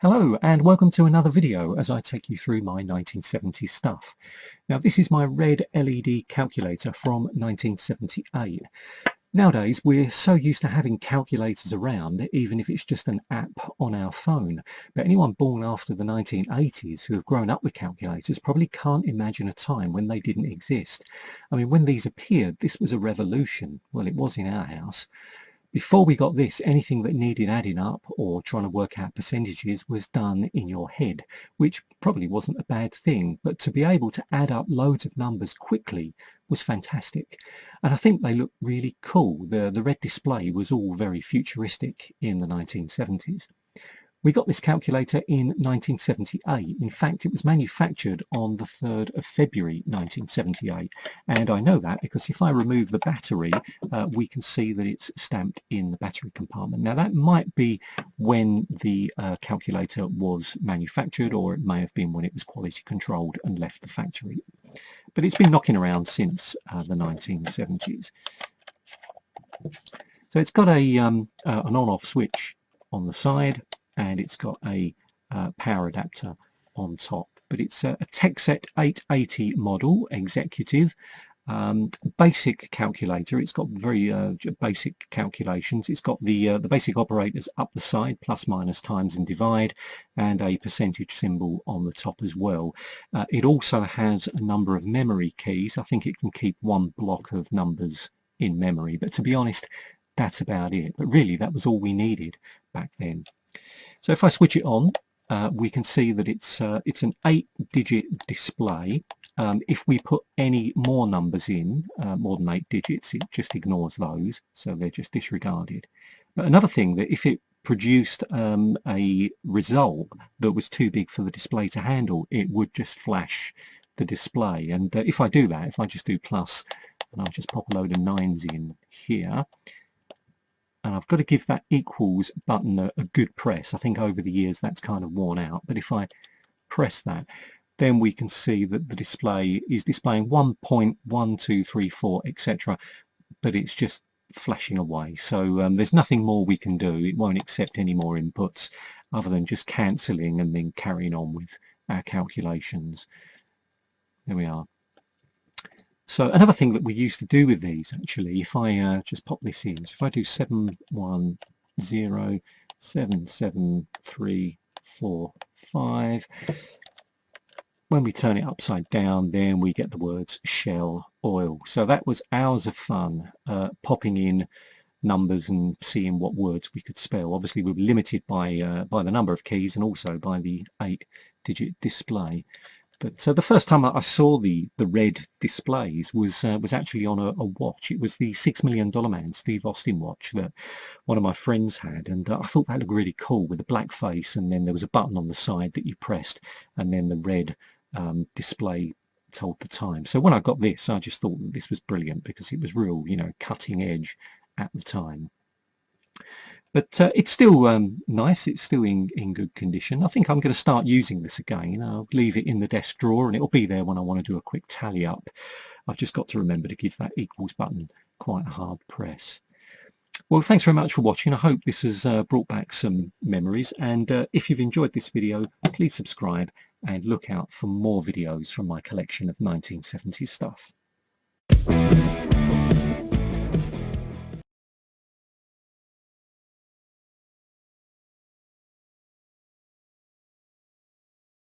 Hello and welcome to another video as I take you through my 1970s stuff. Now this is my red LED calculator from 1978. Nowadays we're so used to having calculators around, even if it's just an app on our phone. But anyone born after the 1980s who have grown up with calculators probably can't imagine a time when they didn't exist. I mean, when these appeared, this was a revolution. Well, it was in our house. Before we got this, anything that needed adding up or trying to work out percentages was done in your head, which probably wasn't a bad thing, but to be able to add up loads of numbers quickly was fantastic. And I think they look really cool. The red display was all very futuristic in the 1970s. We got this calculator in 1978. In fact, it was manufactured on the 3rd of February 1978. And I know that because if I remove the battery, we can see that it's stamped in the battery compartment. Now that might be when the calculator was manufactured, or it may have been when it was quality controlled and left the factory. But it's been knocking around since the 1970s. So it's got an on-off switch on the side, and it's got a power adapter on top. But it's a Texet 880 model, executive, basic calculator. It's got very basic calculations. It's got the basic operators up the side, plus, minus, times and divide, and a percentage symbol on the top as well. It also has a number of memory keys. I think it can keep one block of numbers in memory, but to be honest, that's about it. But really, that was all we needed back then. So if I switch it on, we can see that it's an 8-digit display. If we put any more numbers in, more than 8 digits, it just ignores those, so they're just disregarded. But another thing, that if it produced a result that was too big for the display to handle, it would just flash the display. And if I do that, if I just do plus, and I'll just pop a load of 9s in here, and I've got to give that equals button a good press. I think over the years that's kind of worn out, but if I press that, then we can see that the display is displaying 1.1234, etc., but it's just flashing away. So there's nothing more we can do. It won't accept any more inputs other than just cancelling and then carrying on with our calculations. There we are. So another thing that we used to do with these, actually, if I just pop this in, so if I do 710773445, when we turn it upside down, then we get the words Shell Oil. So that was hours of fun, popping in numbers and seeing what words we could spell. Obviously, we were limited by the number of keys and also by the 8-digit display. But the first time I saw the red displays was actually on a watch. It was the $6 Million Man, Steve Austin watch that one of my friends had, and I thought that looked really cool with a black face, and then there was a button on the side that you pressed, and then the red display told the time. So when I got this, I just thought that this was brilliant because it was real, cutting edge at the time. But it's still nice. It's still in good condition. I think I'm going to start using this again. I'll leave it in the desk drawer and it'll be there when I want to do a quick tally up. I've just got to remember to give that equals button quite a hard press. Well, thanks very much for watching. I hope this has brought back some memories. And if you've enjoyed this video, please subscribe and look out for more videos from my collection of 1970s stuff.